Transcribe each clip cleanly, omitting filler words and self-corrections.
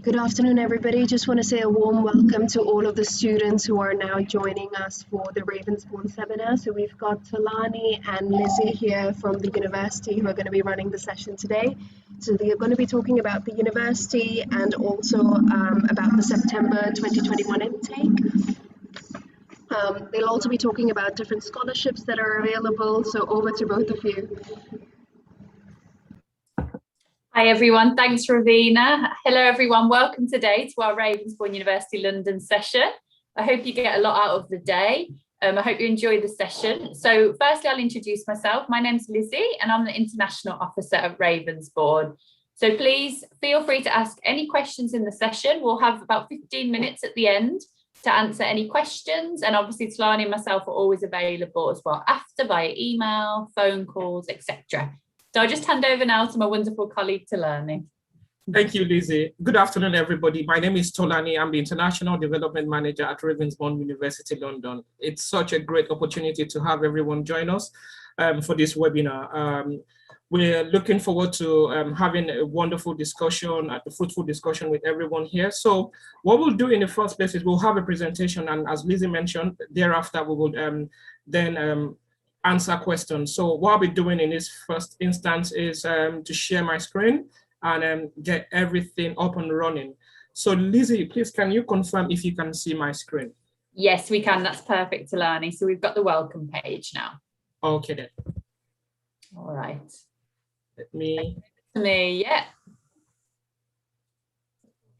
Good afternoon, everybody. Just want to say a warm welcome to all of the students who are now joining us for the Ravensbourne seminar. So we've got Talani and Lizzie here from the university who are going to be running the session today. So they are going to be talking about the university and also about the September 2021 intake. They'll also be talking about different scholarships that are available. So over to both of you. Hi everyone, thanks Ravina. Hello everyone, welcome today to our Ravensbourne University London session. I hope you get a lot out of the day. I hope you enjoy the session. So firstly, I'll introduce myself. My name's Lizzie and I'm the International Officer at Ravensbourne. So please feel free to ask any questions in the session. We'll have about 15 minutes at the end to answer any questions, and obviously Talani and myself are always available as well after via email, phone calls, etc. So I'll just hand over now to my wonderful colleague Talani. Thank you, Lizzie. Good afternoon, everybody. My name is Tolani. I'm the International Development Manager at Ravensbourne University, London. It's such a great opportunity to have everyone join us for this webinar. We're looking forward to having a wonderful discussion, a fruitful discussion with everyone here. So what we'll do in the first place is we'll have a presentation, and as Lizzie mentioned, thereafter we will then answer questions. So what I'll be doing in this first instance is to share my screen and get everything up and running. So Lizzie, please, can you confirm if you can see my screen? Yes, we can. That's perfect, Talani. So we've got the welcome page now. Okay then. All right. Let me. Yeah.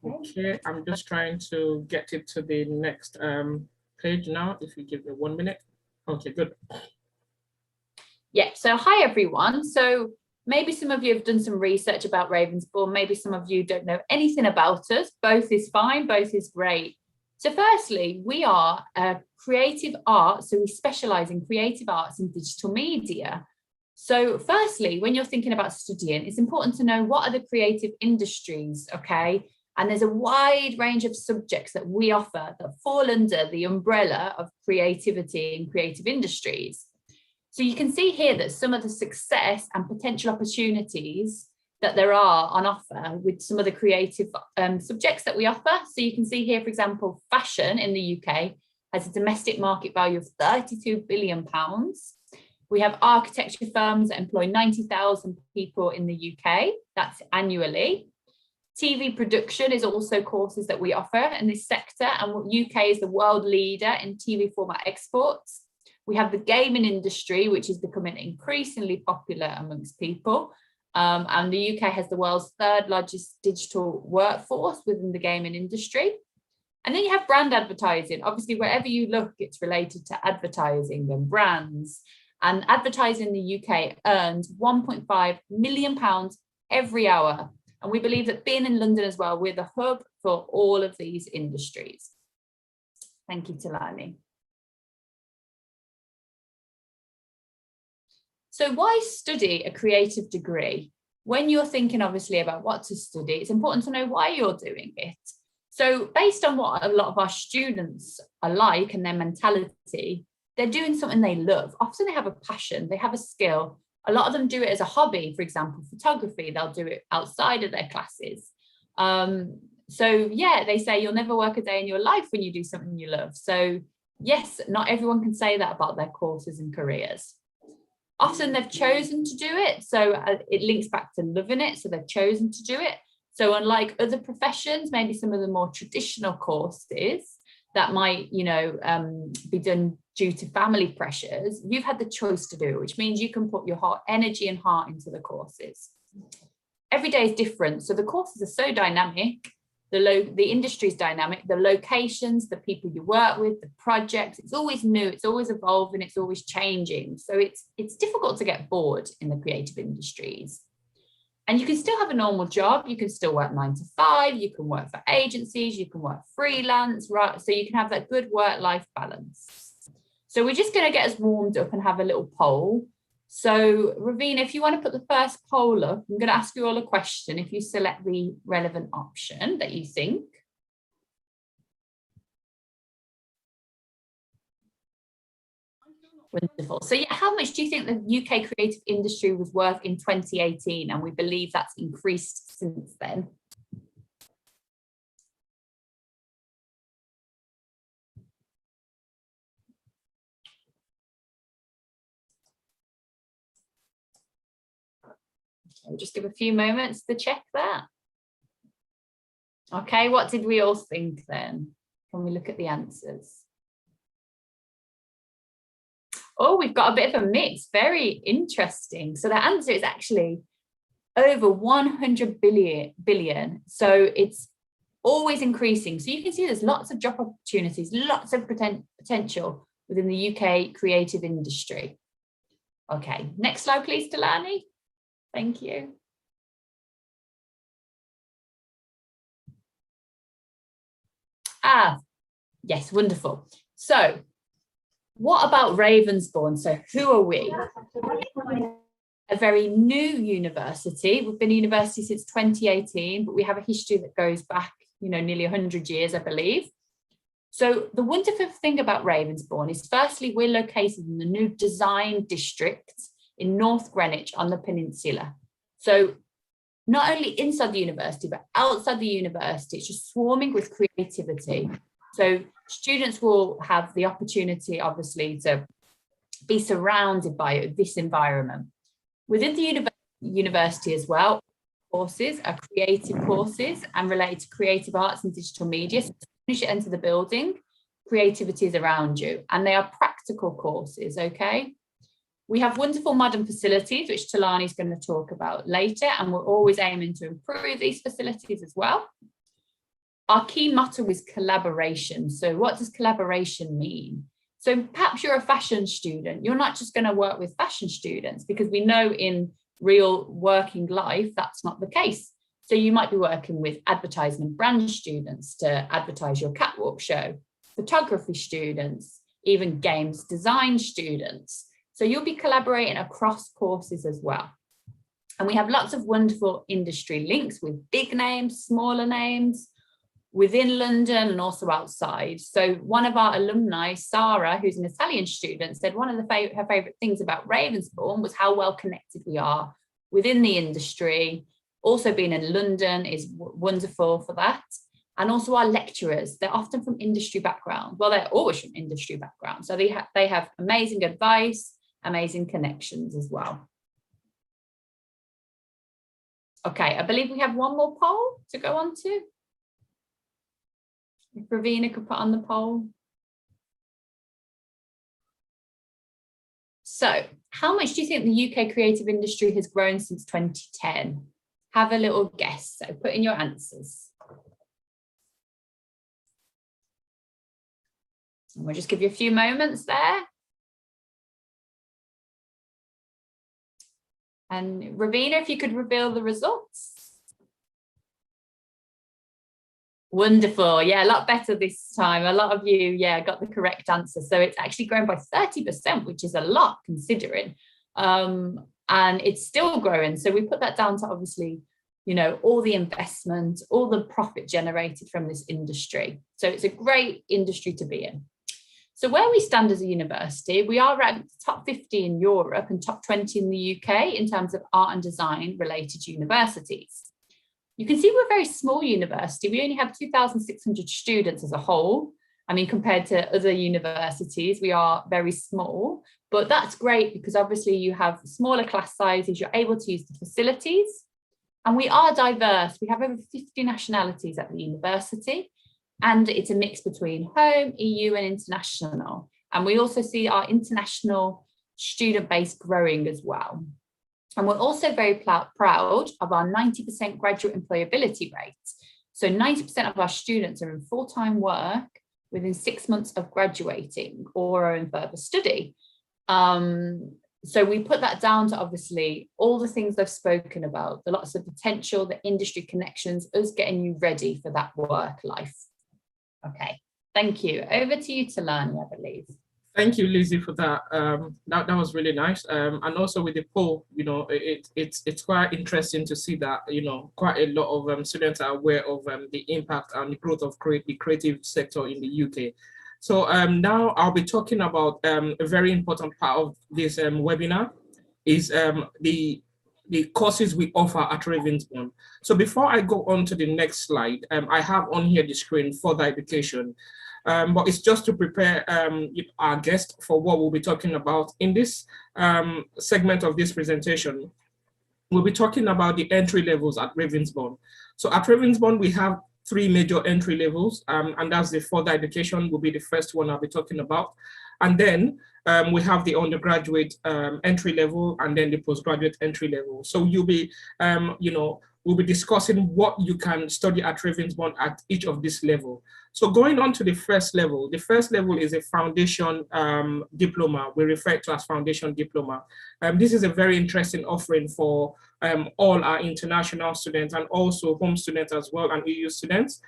Okay, I'm just trying to get it to the next page now. If you give me 1 minute. Okay, good. Yeah, so hi everyone. So maybe some of you have done some research about Ravensbourne, maybe some of you don't know anything about us. Both is fine, both is great. So firstly, we are creative arts, so we specialise in creative arts and digital media. So firstly, when you're thinking about studying, it's important to know what are the creative industries, okay? And there's a wide range of subjects that we offer that fall under the umbrella of creativity and creative industries. So you can see here that some of the success and potential opportunities that there are on offer with some of the creative subjects that we offer. So you can see here, for example, fashion in the UK has a domestic market value of £32 billion. We have architecture firms that employ 90,000 people in the UK. That's annually. TV production is also courses that we offer in this sector, and UK is the world leader in TV format exports. We have the gaming industry, which is becoming increasingly popular amongst people. And the UK has the world's third largest digital workforce within the gaming industry. And then you have brand advertising. Obviously, wherever you look, it's related to advertising and brands. And advertising in the UK earns £1.5 million every hour. And we believe that being in London as well, we're the hub for all of these industries. Thank you, Talani. So why study a creative degree? When you're thinking obviously about what to study, it's important to know why you're doing it. So based on what a lot of our students are like and their mentality, they're doing something they love. Often they have a passion, they have a skill. A lot of them do it as a hobby, for example, photography, they'll do it outside of their classes. So yeah, they say you'll never work a day in your life when you do something you love. So yes, not everyone can say that about their courses and careers. Often they've chosen to do it, so it links back to loving it, so they've chosen to do it. So unlike other professions, maybe some of the more traditional courses that might, be done due to family pressures, you've had the choice to do it, which means you can put your energy and heart into the courses. Every day is different, so the courses are so dynamic. The industry is dynamic, the locations, the people you work with, the projects, it's always new, it's always evolving, it's always changing. So it's difficult to get bored in the creative industries. And you can still have a normal job, you can still work 9 to 5, you can work for agencies, you can work freelance, right? So you can have that good work-life balance. So we're just going to get us warmed up and have a little poll. So Ravina, if you want to put the first poll up, I'm going to ask you all a question if you select the relevant option that you think. Wonderful. So yeah, how much do you think the UK creative industry was worth in 2018? And we believe that's increased since then. I'll just give a few moments to check that. Okay, what did we all think then? Can we look at the answers? Oh, we've got a bit of a mix. Very interesting. So the answer is actually over 100 billion. So it's always increasing. So you can see there's lots of job opportunities, lots of potential within the UK creative industry. Okay, next slide, please, Delaney. Thank you. Yes, wonderful. So what about Ravensbourne? So who are we? A very new university. We've been a university since 2018, but we have a history that goes back, nearly 100 years, I believe. So the wonderful thing about Ravensbourne is, firstly, we're located in the new design district in North Greenwich on the peninsula. So not only inside the university, but outside the university, it's just swarming with creativity. So students will have the opportunity, obviously, to be surrounded by this environment. Within the university as well, courses are creative courses and related to creative arts and digital media. So as soon as you enter the building, creativity is around you, and they are practical courses, okay? We have wonderful modern facilities, which Talani is going to talk about later, and we're always aiming to improve these facilities as well. Our key motto is collaboration. So what does collaboration mean? So perhaps you're a fashion student. You're not just going to work with fashion students, because we know in real working life, that's not the case. So you might be working with advertisement brand students to advertise your catwalk show, photography students, even games design students. So you'll be collaborating across courses as well. And we have lots of wonderful industry links with big names, smaller names, within London and also outside. So one of our alumni, Sarah, who's an Italian student, said one of her favourite things about Ravensbourne was how well connected we are within the industry. Also being in London is wonderful for that. And also our lecturers, they're often from industry background. Well, they're always from industry background. So they have amazing advice, amazing connections as well. Okay, I believe we have one more poll to go on to. If Ravina could put on the poll. So how much do you think the UK creative industry has grown since 2010? Have a little guess. So put in your answers. And we'll just give you a few moments there. And Ravina, if you could reveal the results. Wonderful. Yeah, a lot better this time. A lot of you, yeah, got the correct answer. So it's actually grown by 30%, which is a lot considering. And it's still growing. So we put that down to, obviously, all the investment, all the profit generated from this industry. So it's a great industry to be in. So where we stand as a university, we are ranked top 50 in Europe and top 20 in the UK in terms of art and design related universities. You can see we're a very small university. We only have 2,600 students as a whole. I mean, compared to other universities, we are very small, but that's great because obviously you have smaller class sizes, you're able to use the facilities, and we are diverse. We have over 50 nationalities at the university, and it's a mix between home, EU and international. And we also see our international student base growing as well. And we're also very proud of our 90% graduate employability rate. So 90% of our students are in full-time work within 6 months of graduating or are in further study. So we put that down to obviously all the things I've spoken about, the lots of potential, the industry connections, us getting you ready for that work life. Okay, thank you. Over to you, Talani, I believe. Thank you, Lizzie, for that. That was really nice. And also with the poll, it's quite interesting to see that, quite a lot of students are aware of the impact and the growth of the creative sector in the UK. So now I'll be talking about a very important part of this webinar is the courses we offer at Ravensbourne. So before I go on to the next slide, I have on here the screen further education. But it's just to prepare our guest for what we'll be talking about in this segment of this presentation. we'll be talking about the entry levels at Ravensbourne. So at Ravensbourne, we have 3 major entry levels, and that's the further education will be the first one I'll be talking about. And then we have the undergraduate entry level and then the postgraduate entry level. So you'll be, we'll be discussing what you can study at Ravensbourne at each of this level. So going on to the first level is a foundation diploma. We refer to as foundation diploma. This is a very interesting offering for all our international students and also home students as well and EU students.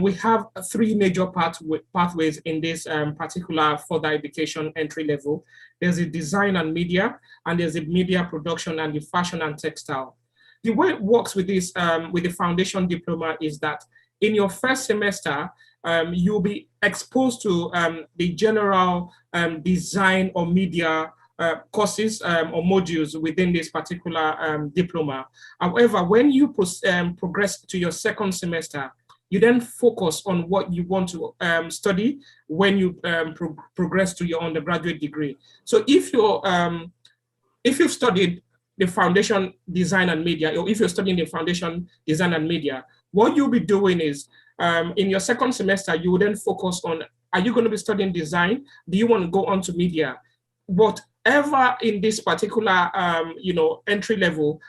We have 3 major pathways in this particular further education entry level. There's a design and media, and there's a media production and the fashion and textile. The way it works with this, with the foundation diploma is that in your first semester, you'll be exposed to the general design or media courses or modules within this particular diploma. However, when you progress to your second semester, you then focus on what you want to study when you progress to your undergraduate degree. So if you've studied the foundation design and media, or if you're studying the foundation design and media, what you'll be doing is in your second semester, you will then focus on, are you going to be studying design? Do you want to go on to media? Whatever in this particular, entry level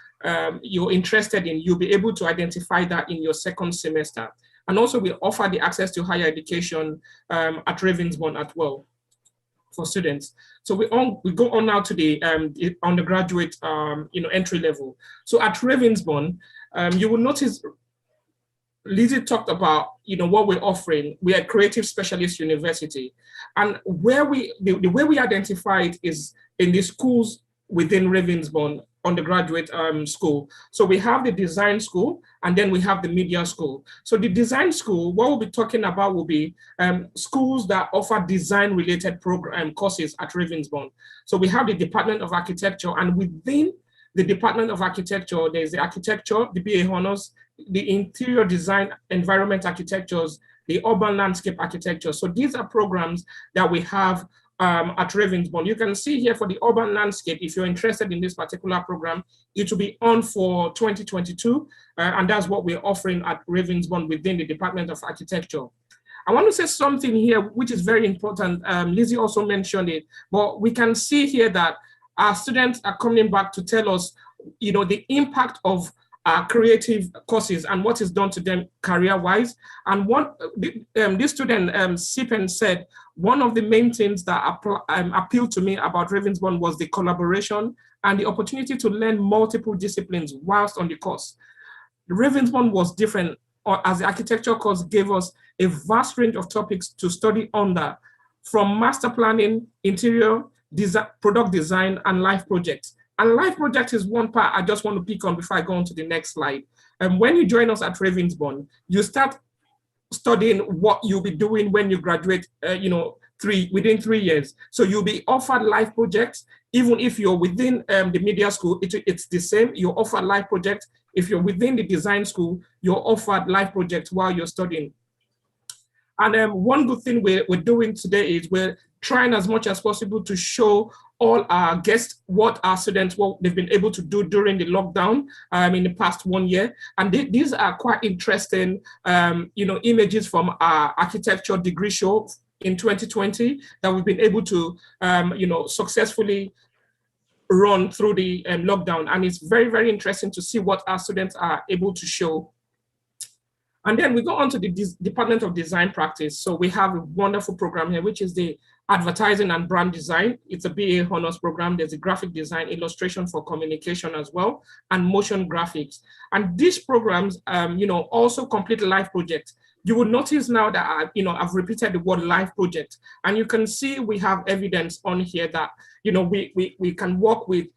you're interested in, you'll be able to identify that in your second semester. And also we offer the access to higher education at Ravensbourne as well for students. So we go on now to the undergraduate, entry level. So at Ravensbourne, you will notice Lizzie talked about, what we're offering. We are a creative specialist university, and the way we identify it is in the schools within Ravensbourne undergraduate school. So we have the design school, and then we have the media school. So the design school, what we'll be talking about will be schools that offer design related program courses at Ravensbourne. So we have the Department of Architecture, and within the Department of Architecture, there's the architecture, the BA honors, the interior design, environment architectures, the urban landscape architecture. So these are programs that we have at Ravensbourne. You can see here for the urban landscape, if you're interested in this particular program, it will be on for 2022, and that's what we're offering at Ravensbourne within the Department of Architecture. I want to say something here, which is very important. Lizzie also mentioned it, but we can see here that our students are coming back to tell us, the impact of creative courses and what is done to them career-wise. And this student, Sipen, said, one of the main things that appealed to me about Ravensbourne was the collaboration and the opportunity to learn multiple disciplines whilst on the course. Ravensbourne was different, as the architecture course gave us a vast range of topics to study under, from master planning, interior, design, product design, and life projects. And life project is one part I just want to pick on before I go on to the next slide. When you join us at Ravensbourne, you start studying what you'll be doing when you graduate, within 3 years. So you'll be offered life projects, even if you're within the media school, it's the same. You're offered life projects. If you're within the design school, you're offered life projects while you're studying. And one good thing we're doing today is we're trying as much as possible to show all our guests what they've been able to do during the lockdown in the past 1 year. And these are quite interesting, images from our architecture degree show in 2020 that we've been able to, successfully run through the lockdown. And it's very, very interesting to see what our students are able to show. And then we go on to the Department of Design Practice. So we have a wonderful program here, which is the Advertising and Brand Design. It's a BA honors program. There's a graphic design, illustration for communication as well, and motion graphics. And these programs, also complete life projects. You will notice now that I've repeated the word life project, and you can see we have evidence on here that we can work with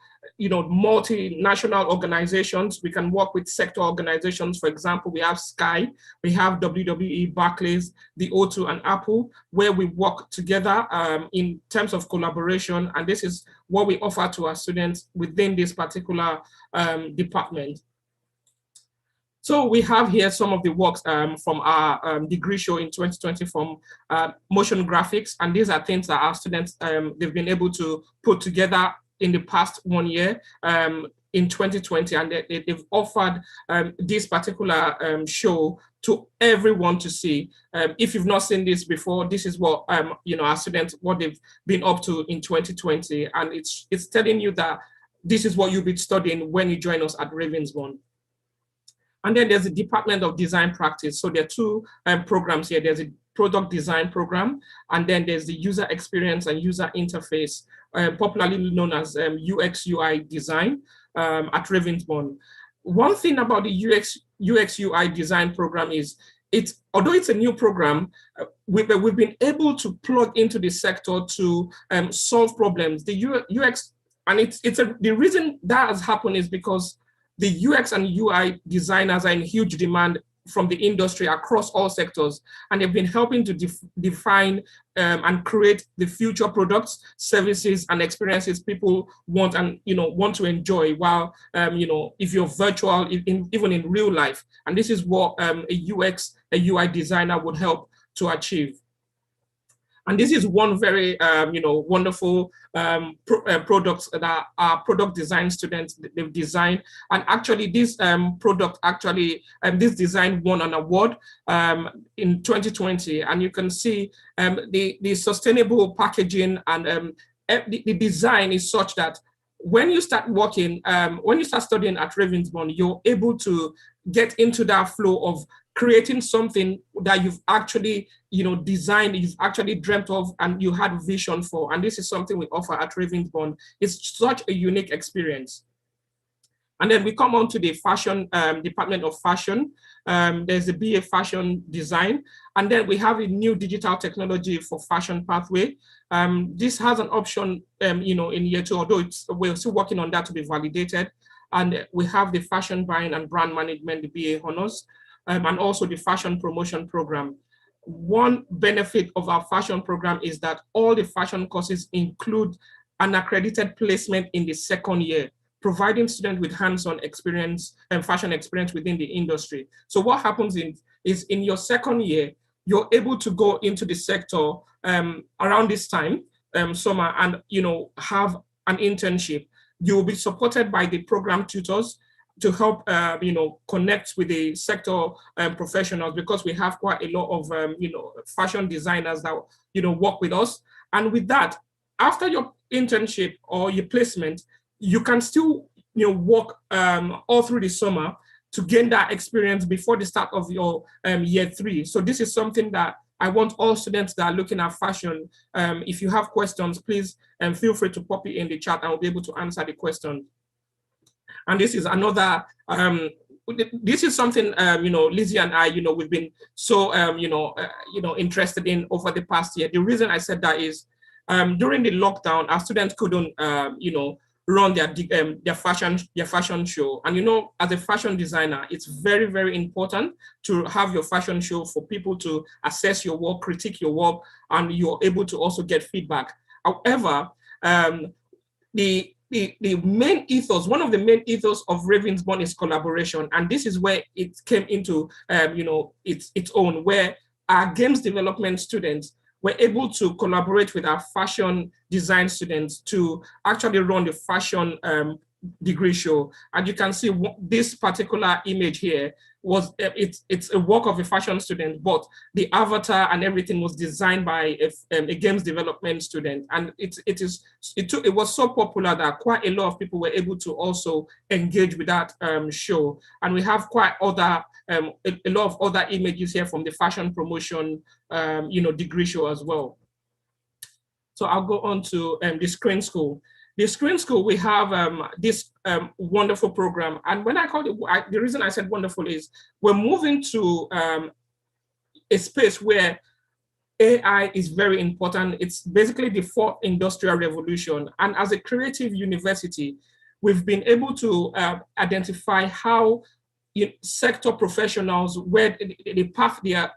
multinational organizations. We can work with sector organizations. For example, we have Sky, we have WWE, Barclays, the O2, and Apple, where we work together in terms of collaboration. And this is what we offer to our students within this particular department. So we have here some of the works from our degree show in 2020 from motion graphics. And these are things that our students, they've been able to put together in the past 1 year. in 2020, and they've offered this particular show to everyone to see. If you've not seen this before, this is what our students, what they've been up to in 2020, and it's telling you that this is what you'll be studying when you join us at Ravensbourne. And then there's the Department of Design Practice. So there are two programs here. There's a product design program, and then there's the user experience and user interface, popularly known as UX UI design at Ravensbourne. One thing about the UX UI design program is although it's a new program, we've been able to plug into the sector to solve problems. The UX, and the reason that has happened is because the UX and UI designers are in huge demand from the industry across all sectors, and they've been helping to define and create the future products, services, and experiences people want and want to enjoy. While if you're virtual, even in real life, and this is what a UI designer would help to achieve. And this is one very, wonderful products that our product design students, they've designed. And actually this product, this design won an award in 2020. And you can see the sustainable packaging and the design is such that when you start working, when you start studying at Ravensbourne, you're able to get into that flow of creating something that you've actually, designed, you've actually dreamt of, and you had vision for. And this is something we offer at Ravensbourne. It's such a unique experience. And then we come on to the fashion, Department of Fashion. There's a BA Fashion Design. And then we have a new digital technology for fashion pathway. This has an option, in year 2, although we're still working on that to be validated. And we have the fashion buying and brand management, the BA honors. And also the fashion promotion program. One benefit of our fashion program is that all the fashion courses include an accredited placement in the second year, providing students with hands-on experience and fashion experience within the industry. So what happens is in your second year, you're able to go into the sector around this time, summer, and have an internship. You will be supported by the program tutors to help, connect with the sector professionals, because we have quite a lot of, fashion designers that, work with us. And with that, after your internship or your placement, you can still, work all through the summer to gain that experience before the start of your year 3. So this is something that I want all students that are looking at fashion, if you have questions, please feel free to pop it in the chat and I'll be able to answer the question. And this is another, this is something, Lizzie and I, we've been so, interested in over the past year. The reason I said that is during the lockdown, our students couldn't, run their fashion show. And, as a fashion designer, it's very, very important to have your fashion show for people to assess your work, critique your work, and you're able to also get feedback. However, the main ethos, one of the main ethos of Ravensbourne is collaboration. And this is where it came into, its own, where our games development students were able to collaborate with our fashion design students to actually run the fashion degree show. And you can see this particular image here was, it's a work of a fashion student, but the avatar and everything was designed by a games development student. And it was so popular that quite a lot of people were able to also engage with that show. And we have quite other, a lot of other images here from the fashion promotion, degree show as well. So I'll go on to the Screen School. The Screen School, we have this wonderful program. And when I call it, the reason I said wonderful is we're moving to a space where AI is very important. It's basically the 4th industrial revolution. And as a creative university, we've been able to identify how sector professionals, where the path they are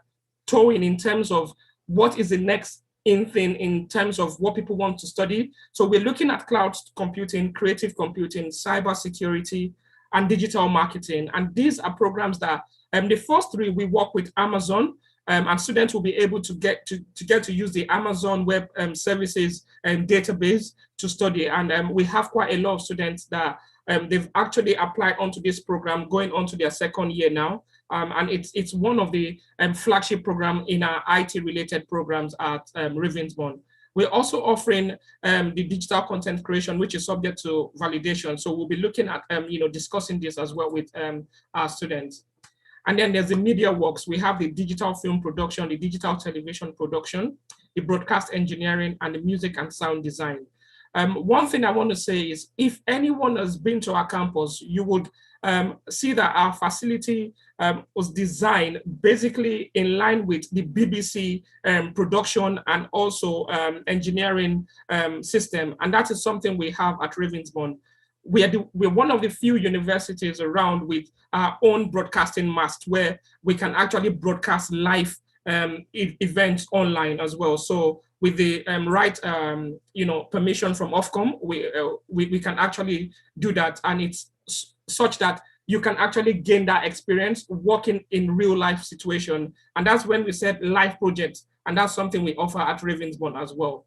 towing in terms of what is the next in terms of what people want to study. So we're looking at cloud computing, creative computing, cybersecurity, and digital marketing. And these are programs that the first 3 we work with Amazon, and students will be able to get to use the Amazon Web Services database to study. And we have quite a lot of students that they've actually applied onto this program, going on to their second year now. And it's one of the flagship program in our IT-related programs at Ravensbourne. We're also offering the digital content creation, which is subject to validation. So we'll be looking at, discussing this as well with our students. And then there's the media works. We have the digital film production, the digital television production, the broadcast engineering, and the music and sound design. One thing I want to say is, if anyone has been to our campus, you would see that our facility was designed basically in line with the BBC production and also engineering system. And that is something we have at Ravensbourne. We're one of the few universities around with our own broadcasting mast, where we can actually broadcast live events online as well. So with the right permission from Ofcom, we can actually do that, and it's such that you can actually gain that experience working in real life situation. And that's when we said live projects, and that's something we offer at Ravensbourne as well.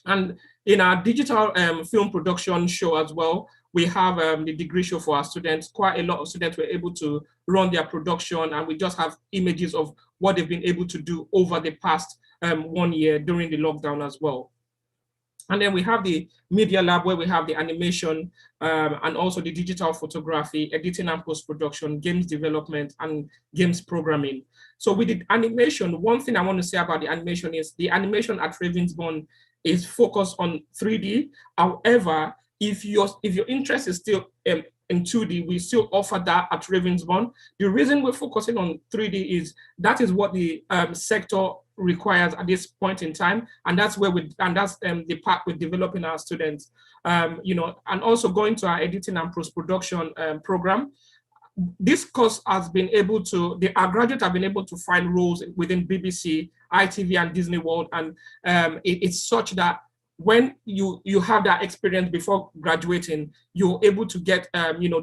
And in our digital film production show as well, we have the degree show for our students. Quite a lot of students were able to run their production, and we just have images of what they've been able to do over the past 1 year during the lockdown as well. And then we have the media lab, where we have the animation and also the digital photography, editing and post-production, games development, and games programming. So with the animation, one thing I want to say about the animation is the animation at Ravensbourne is focused on 3D. However, if your interest is still in 2D, we still offer that at Ravensbourne. The reason we're focusing on 3D is that is what the sector requires at this point in time, and that's where that's the part we're developing our students. And also going to our editing and post-production program. This course has been able to, our graduates have been able to find roles within BBC, ITV, and Disney World, and it's such that when you have that experience before graduating, you're able to get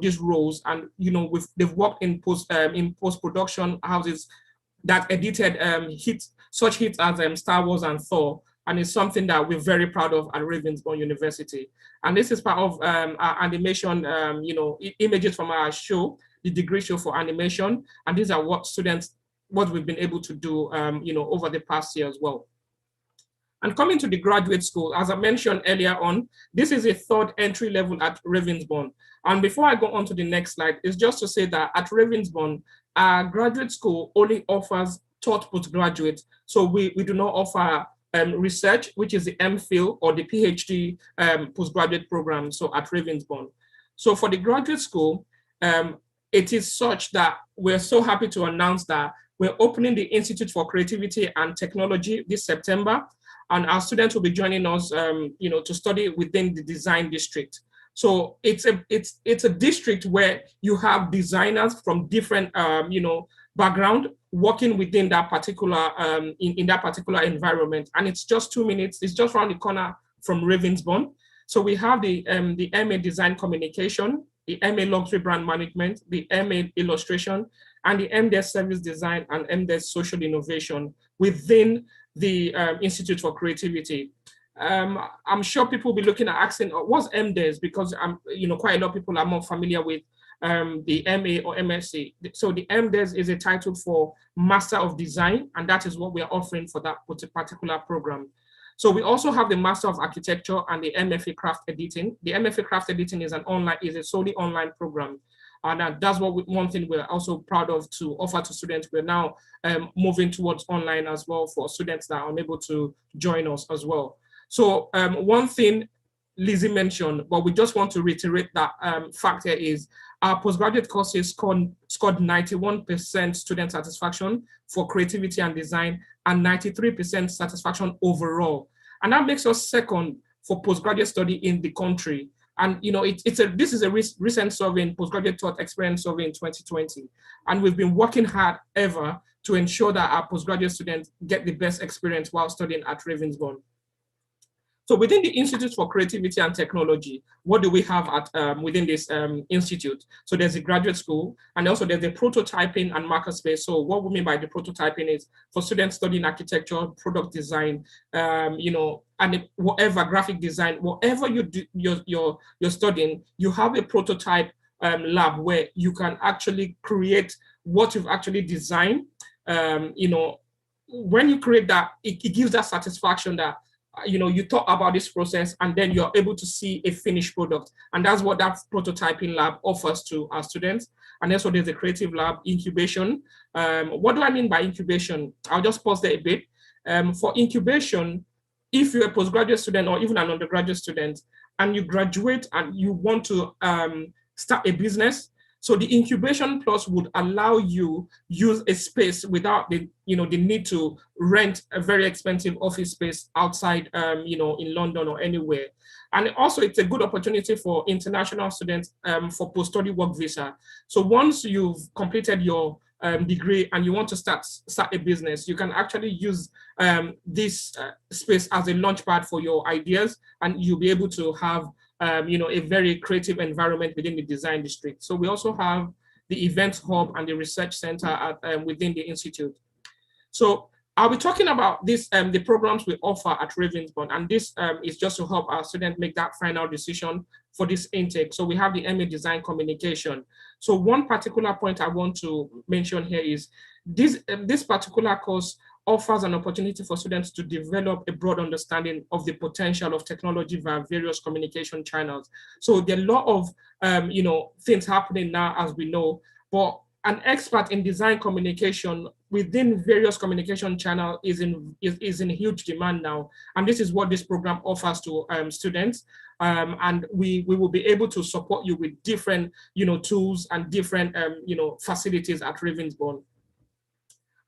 these roles, and they've worked in post-production houses that edited such hits as Star Wars and Thor, and it's something that we're very proud of at Ravensbourne University. And this is part of our animation, images from our show, the degree show for animation, and these are what we've been able to do, over the past year as well. And coming to the graduate school, as I mentioned earlier on, this is a third entry level at Ravensbourne. And before I go on to the next slide, it's just to say that at Ravensbourne, our graduate school only offers third postgraduate. So we do not offer research, which is the MPhil or the PhD postgraduate program, so at Ravensbourne. So for the graduate school, it is such that we're so happy to announce that we're opening the Institute for Creativity and Technology this September, and our students will be joining us, to study within the design district. So it's a district where you have designers from different, background working within that particular in that particular environment, and it's just 2 minutes. It's just around the corner from Ravensbourne. So we have the MA Design Communication, the MA Luxury Brand Management, the MA Illustration, and the MDes Service Design and MDes Social Innovation within the Institute for Creativity. I'm sure people will be looking at asking, what's MDes? Because quite a lot of people are more familiar with the MA or MSc. So the MDes is a title for Master of Design, and that is what we are offering for that particular program. So we also have the Master of Architecture and the MFA Craft Editing. The MFA Craft Editing is a solely online program. And that's one thing we're also proud of to offer to students. We're now moving towards online as well for students that are unable to join us as well. So one thing Lizzie mentioned, but we just want to reiterate that fact here is our postgraduate courses scored 91% student satisfaction for creativity and design and 93% satisfaction overall. And that makes us second for postgraduate study in the country. And this is a recent survey, postgraduate thought experience survey in 2020. And we've been working hard ever to ensure that our postgraduate students get the best experience while studying at Ravensbourne. So within the Institute for Creativity and Technology, what do we have at within this institute? So there's a graduate school, and also there's a prototyping and makerspace. So what we mean by the prototyping is for students studying architecture, product design, and whatever graphic design, whatever you do, you're studying, you have a prototype lab where you can actually create what you've actually designed. When you create that, it gives that satisfaction that you thought about this process and then you're able to see a finished product. And that's what that prototyping lab offers to our students. And also there's a creative lab, incubation. What do I mean by incubation? I'll just pause there a bit. For incubation, if you're a postgraduate student or even an undergraduate student and you graduate and you want to start a business, so the incubation plus would allow you use a space without the need to rent a very expensive office space outside, in London or anywhere. And also it's a good opportunity for international students for post-study work visa. So once you've completed your degree and you want to start a business, you can actually use this space as a launchpad for your ideas, and you'll be able to have a very creative environment within the design district. So we also have the event hub and the research center at, within the institute. So I'll be talking about this, the programs we offer at Ravensbourne, and this is just to help our students make that final decision for this intake. So we have the MA Design Communication. So one particular point I want to mention here is this particular course offers an opportunity for students to develop a broad understanding of the potential of technology via various communication channels. So there are a lot of things happening now, as we know, but an expert in design communication within various communication channels is in huge demand now. And this is what this program offers to students. And we will be able to support you with different tools and different facilities at Ravensbourne.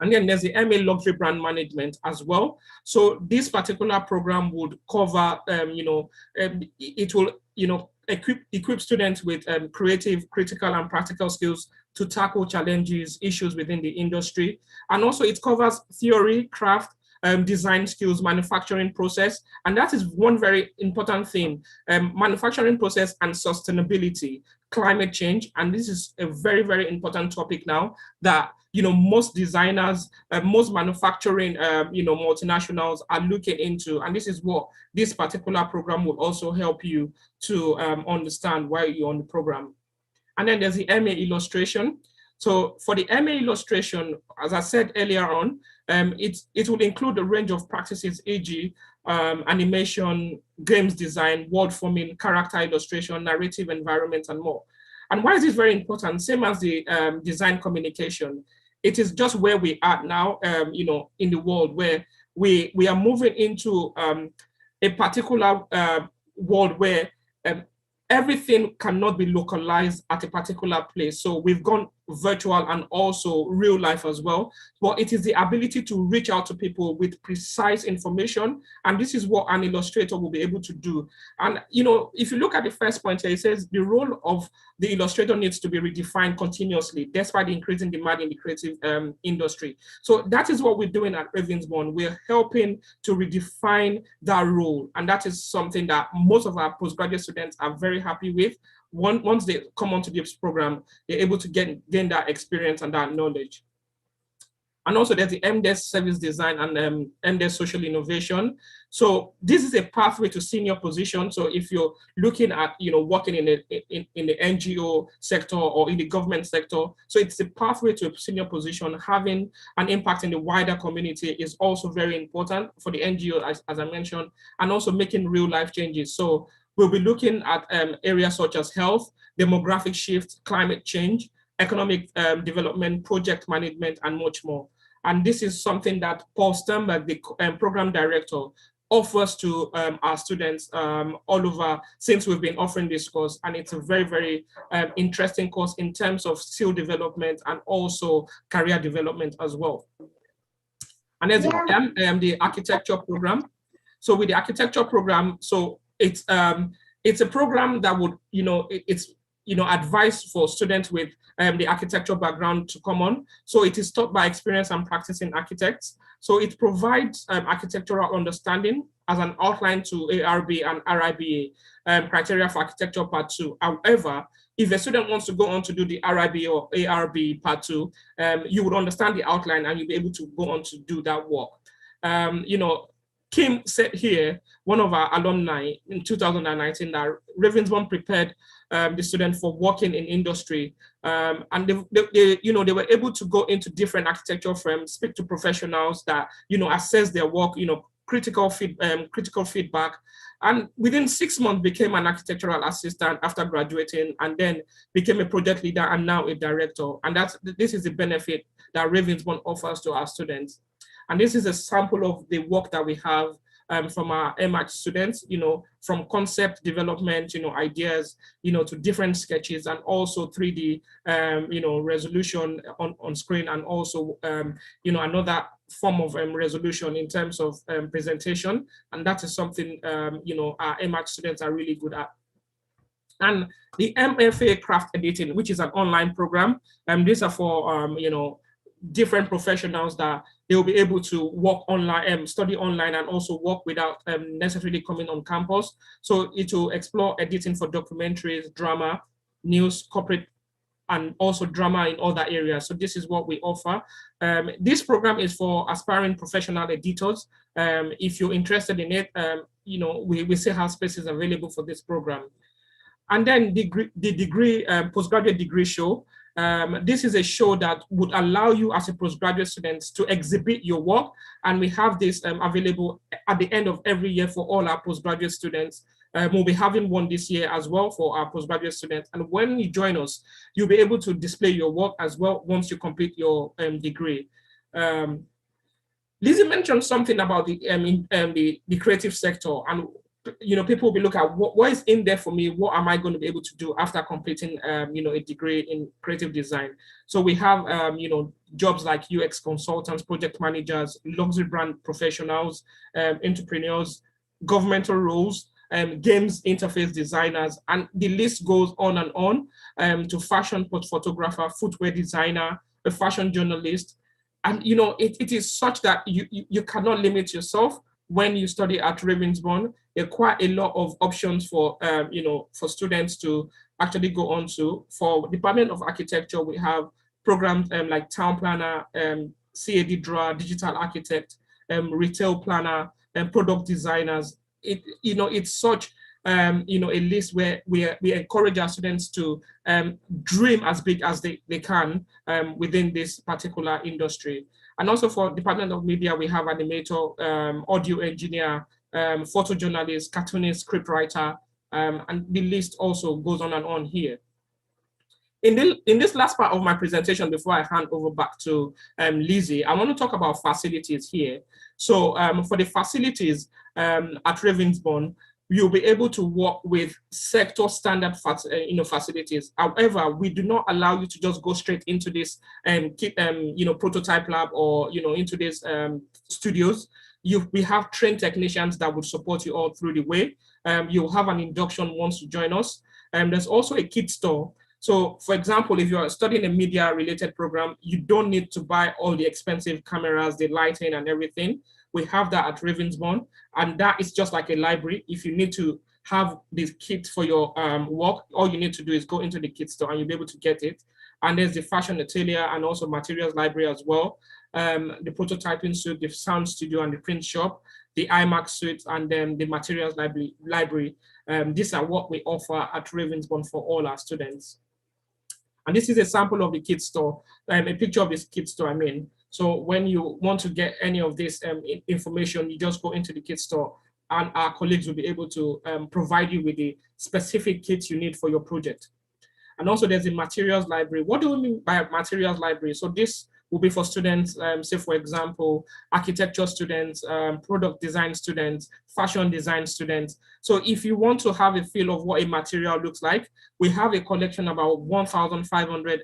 And then there's the MA Luxury Brand Management as well. So this particular program would cover, it will, equip students with creative, critical, and practical skills to tackle challenges, issues within the industry. And also it covers theory, craft, design skills, manufacturing process. And that is one very important thing, manufacturing process and sustainability, climate change. And this is a very, very important topic now that most designers, most manufacturing, multinationals are looking into. And this is what this particular program will also help you to understand while you're on the program. And then there's the MA Illustration. So for the MA Illustration, as I said earlier on, it will include a range of practices, e.g. Animation, games design, word forming, character illustration, narrative environment, and more. And why is this very important? Same as the design communication. It is just where we are now, in the world, where we are moving into a particular world where everything cannot be localized at a particular place. So we've gone virtual and also real life as well. But it is the ability to reach out to people with precise information. And this is what an illustrator will be able to do. And, if you look at the first point here, it says the role of the illustrator needs to be redefined continuously, despite the increasing demand in the creative industry. So that is what we're doing at Ravensbourne. We're helping to redefine that role. And that is something that most of our postgraduate students are very happy with. Once they come onto this program, they're able to gain that experience and that knowledge. And also there's the MDes Service Design and MDes Social Innovation. So this is a pathway to senior position. So if you're looking at working in the NGO sector or in the government sector, so it's a pathway to a senior position. Having an impact in the wider community is also very important for the NGO, as I mentioned, and also making real life changes. So we'll be looking at areas such as health, demographic shift, climate change, economic development, project management, and much more. And this is something that Paul Sternberg, the program director, offers to our students all over since we've been offering this course. And it's a very, very interesting course in terms of skill development and also career development as well. And there's the architecture program. So with the architecture program, so it's a program that would, advice for students with the architectural background to come on. So it is taught by experienced and practicing architects. So it provides architectural understanding as an outline to ARB and RIBA criteria for architecture part 2. However, if a student wants to go on to do the RIB or ARB part 2, you would understand the outline and you'll be able to go on to do that work. Kim said here, one of our alumni in 2019, that Ravensbourne prepared the student for working in industry, and they were able to go into different architectural firms, speak to professionals that assess their work, critical feedback, and within 6 months became an architectural assistant after graduating, and then became a project leader and now a director. And this is the benefit that Ravensbourne offers to our students. And this is a sample of the work that we have from our MH students, from concept development, ideas, to different sketches, and also 3D, resolution on screen, and also, another form of resolution in terms of presentation. And that is something, our MH students are really good at. And the MFA craft editing, which is an online program, these are for, different professionals that they will be able to work online, study online, and also work without necessarily coming on campus. So it will explore editing for documentaries, drama, news, corporate, and also drama in other areas. So this is what we offer. This program is for aspiring professional editors. If you're interested in it, we still have spaces available for this program. And then the degree, postgraduate degree show. This is a show that would allow you as a postgraduate student to exhibit your work. And we have this available at the end of every year for all our postgraduate students. We'll be having one this year as well for our postgraduate students. And when you join us, you'll be able to display your work as well once you complete your degree. Lizzie mentioned something about the creative sector, and people will be looking at what is in there for me. What am I going to be able to do after completing, a degree in creative design? So we have, jobs like UX consultants, project managers, luxury brand professionals, entrepreneurs, governmental roles, games interface designers, and the list goes on and on, to fashion photographer, footwear designer, a fashion journalist. And, it is such that you cannot limit yourself. When you study at Ravensbourne, there are quite a lot of options for, for students to actually go on to. For Department of Architecture, we have programs like Town Planner, CAD Drawer, Digital Architect, Retail Planner, and Product Designers. It's such, a list where we encourage our students to dream as big as they can within this particular industry. And also for Department of Media, we have animator, audio engineer, photojournalist, cartoonist, scriptwriter, and the list also goes on and on here. In this last part of my presentation, before I hand over back to Lizzie, I want to talk about facilities here. So for the facilities at Ravensbourne, you'll be able to work with sector standard facilities. However, we do not allow you to just go straight into this prototype lab or into these studios. We have trained technicians that will support you all through the way. You'll have an induction once you join us. There's also a kit store. So for example, if you're studying a media related program, you don't need to buy all the expensive cameras, the lighting and everything. We have that at Ravensbourne, and that is just like a library. If you need to have this kit for your work, all you need to do is go into the kit store and you'll be able to get it. And there's the fashion atelier and also materials library as well. The prototyping suite, the sound studio and the print shop, the IMAX suite, and then the materials library. These are what we offer at Ravensbourne for all our students. And this is a sample of the kit store, a picture of this kit store, So when you want to get any of this information, you just go into the kit store and our colleagues will be able to provide you with the specific kits you need for your project. And also there's a materials library. What do we mean by materials library? So this will be for students, say for example, architecture students, product design students, fashion design students. So if you want to have a feel of what a material looks like, we have a collection of about 1,500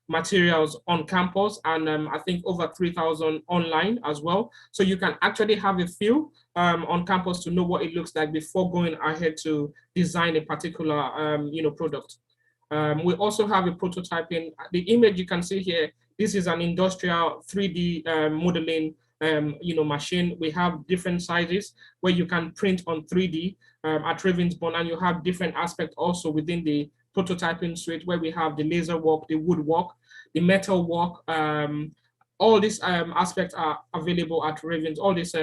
materials on campus, and I think over 3,000 online as well. So you can actually have a feel on campus to know what it looks like before going ahead to design a particular product. We also have a prototyping. The image you can see here, this is an industrial 3D modeling machine. We have different sizes where you can print on 3D at Ravensbourne, and you have different aspects also within the prototyping suite where we have the laser work, the woodwork, the metal work. All these aspects are available at Ravens. All these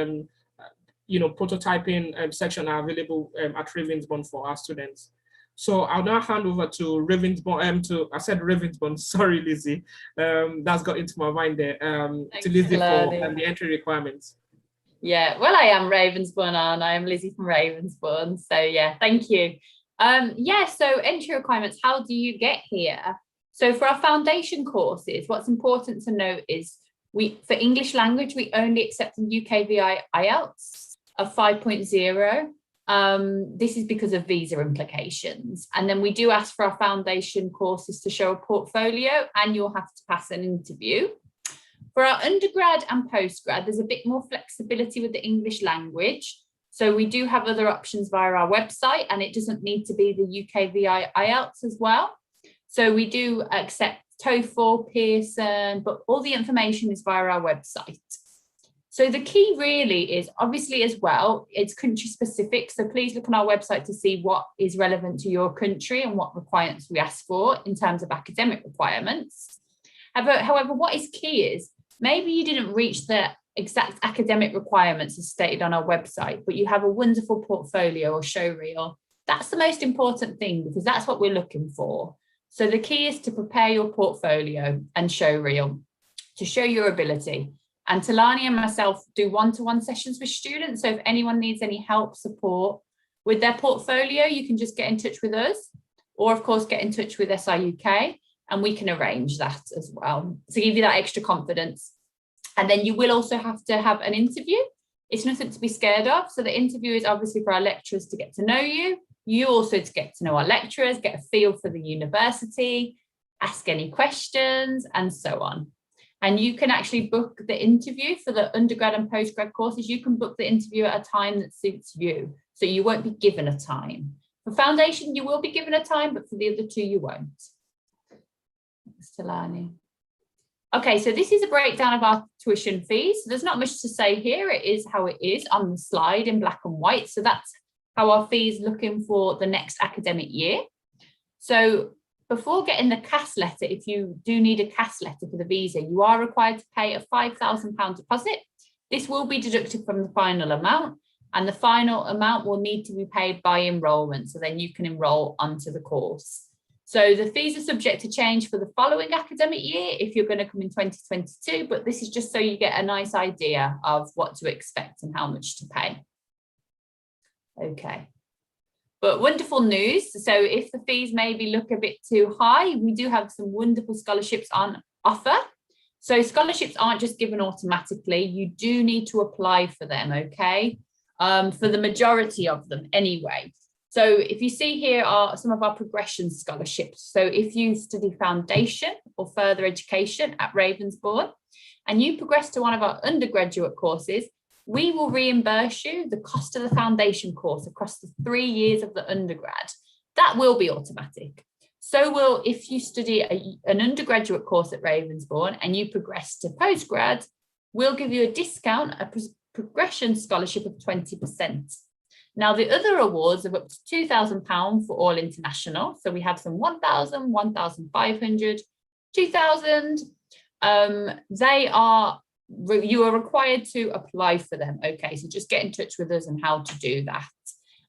prototyping section are available at Ravensbourne for our students. So I'll now hand over to Ravensbourne, I said Ravensbourne, sorry, Lizzie. That's got into my mind there. To Lizzie for the entry requirements. Yeah, well, I am Ravensbourne, and I am Lizzie from Ravensbourne. So yeah, thank you. Yeah, so entry requirements, how do you get here? So for our foundation courses, what's important to note is for English language, we only accept the UKVI IELTS of 5.0. This is because of visa implications. And then we do ask for our foundation courses to show a portfolio, and you'll have to pass an interview. For our undergrad and postgrad, there's a bit more flexibility with the English language. So we do have other options via our website, and it doesn't need to be the UKVI IELTS as well. So we do accept TOEFL, Pearson, but all the information is via our website. So the key really is, obviously as well, it's country specific. So please look on our website to see what is relevant to your country and what requirements we ask for in terms of academic requirements. However, what is key is maybe you didn't reach the exact academic requirements as stated on our website, but you have a wonderful portfolio or show reel. That's the most important thing, because that's what we're looking for. So the key is to prepare your portfolio and show reel to show your ability. And Talani and myself do one-to-one sessions with students. So if anyone needs any help, support with their portfolio, you can just get in touch with us, or of course, get in touch with SIUK, and we can arrange that as well to give you that extra confidence. And then you will also have to have an interview. It's nothing to be scared of. So the interview is obviously for our lecturers to get to know you. You also to get to know our lecturers, get a feel for the university, ask any questions, and so on. And you can actually book the interview for the undergrad and postgrad courses. You can book the interview at a time that suits you. So you won't be given a time. For foundation, you will be given a time, but for the other two, you won't. Thanks, Talani. Okay, so this is a breakdown of our tuition fees. So there's not much to say here. It is how it is on the slide in black and white. So that's how our fees looking for the next academic year. So before getting the CAS letter, if you do need a CAS letter for the visa, you are required to pay a £5,000 deposit. This will be deducted from the final amount, and the final amount will need to be paid by enrolment. So then you can enroll onto the course. So the fees are subject to change for the following academic year if you're going to come in 2022, but this is just so you get a nice idea of what to expect and how much to pay. Okay. But wonderful news. So if the fees maybe look a bit too high, we do have some wonderful scholarships on offer. So scholarships aren't just given automatically. You do need to apply for them, okay? For the majority of them anyway. So if you see here are some of our progression scholarships. So if you study foundation or further education at Ravensbourne and you progress to one of our undergraduate courses, we will reimburse you the cost of the foundation course across the 3 years of the undergrad. That will be automatic. So will if you study an undergraduate course at Ravensbourne and you progress to postgrad, we'll give you a discount, a progression scholarship of 20%. Now, the other awards are up to £2,000 for all international. So we have some 1,000, 1,500, 2,000. You are required to apply for them. Okay, so just get in touch with us on how to do that.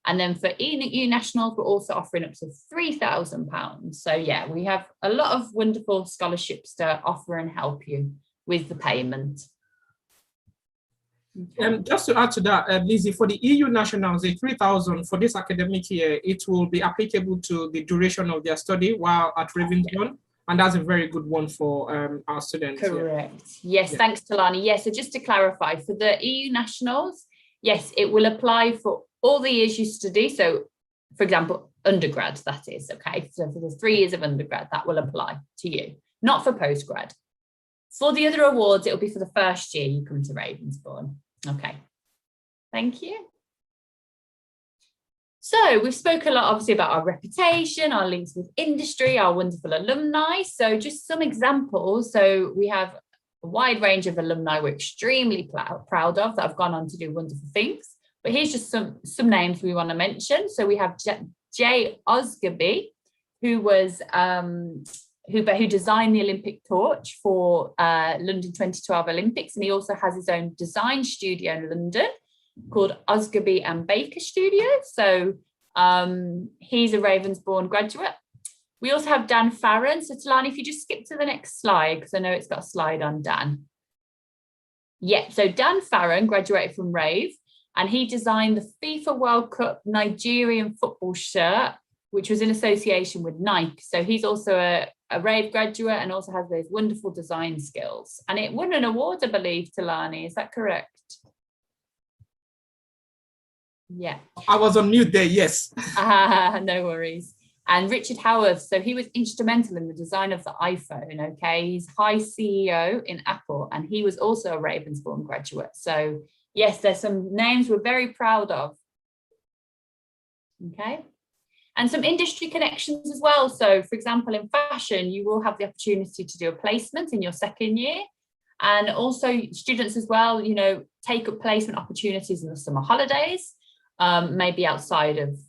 And then for EU nationals, we're also offering up to £3,000. So yeah, we have a lot of wonderful scholarships to offer and help you with the payment. Just to add to that, Lizzie, for the EU nationals, the 3,000 for this academic year, it will be applicable to the duration of their study while at Ravensbourne, and that's a very good one for our students. Correct. Yeah. Yes, thanks, Talani. Yes, so just to clarify, for the EU nationals, yes, it will apply for all the years you study. So, for example, undergrad, that is, okay? So for the 3 years of undergrad, that will apply to you, not for postgrad. For the other awards, it'll be for the first year you come to Ravensbourne. Okay, thank you. So we've spoken a lot, obviously, about our reputation, our links with industry, our wonderful alumni. So just some examples. So we have a wide range of alumni we're extremely proud of that have gone on to do wonderful things. But here's just some names we want to mention. So we have Jay Osgerby, who was who designed the Olympic torch for London 2012 Olympics, and he also has his own design studio in London called Osgerby and Baker Studio. So he's a Ravensbourne graduate. We also have Dan Farron. So Talani, if you just skip to the next slide, because I know it's got a slide on Dan. Yeah, so Dan Farron graduated from Rave, and he designed the FIFA World Cup Nigerian football shirt, which was in association with Nike. So he's also a Rave graduate and also has those wonderful design skills. And it won an award, I believe, Talani, is that correct? Yeah. I was on mute there, yes. No worries. And Richard Howarth, so he was instrumental in the design of the iPhone, okay? He's high CEO in Apple, and he was also a Ravensbourne graduate. So yes, there's some names we're very proud of. Okay. And some industry connections as well. So for example, in fashion, you will have the opportunity to do a placement in your second year. And also students as well, you know, take up placement opportunities in the summer holidays, maybe outside of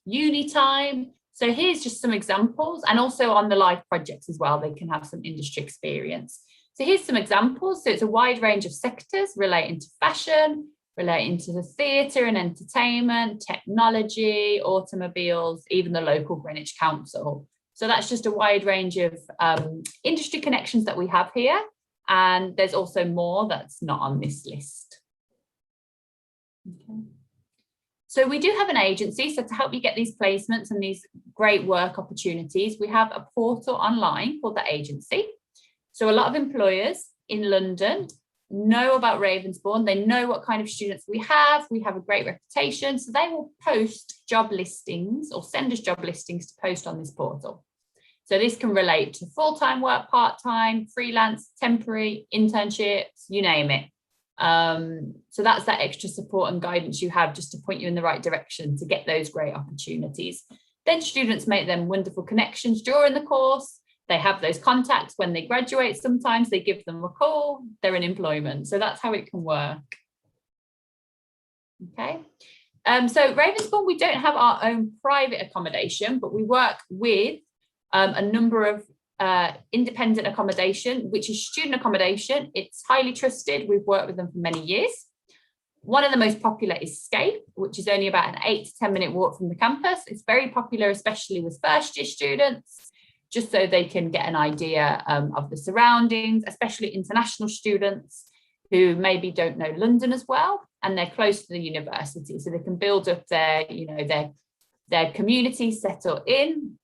uni time. So here's just some examples, and also on the live projects as well, they can have some industry experience. So here's some examples. So it's a wide range of sectors relating to fashion, relating to the theatre and entertainment, technology, automobiles, even the local Greenwich Council. So that's just a wide range of industry connections that we have here. And there's also more that's not on this list. Okay. So we do have an agency. So to help you get these placements and these great work opportunities, we have a portal online called the agency. So a lot of employers in London know about Ravensbourne. They know what kind of students we have. We have a great reputation. So they will post job listings or send us job listings to post on this portal. So this can relate to full-time work, part-time, freelance, temporary, internships, you name it. So that's that extra support and guidance you have just to point you in the right direction to get those great opportunities. Then students make them wonderful connections during the course. They have those contacts when they graduate. Sometimes they give them a call, they're in employment. So that's how it can work. Okay. So Ravensbourne, we don't have our own private accommodation, but we work with a number of independent accommodation, which is student accommodation. It's highly trusted. We've worked with them for many years. One of the most popular is Scape, which is only about an 8 to 10 minute walk from the campus. It's very popular, especially with first year students, just so they can get an idea of the surroundings, especially international students who maybe don't know London as well, and they're close to the university, so they can build up their, you know, their community, settle in.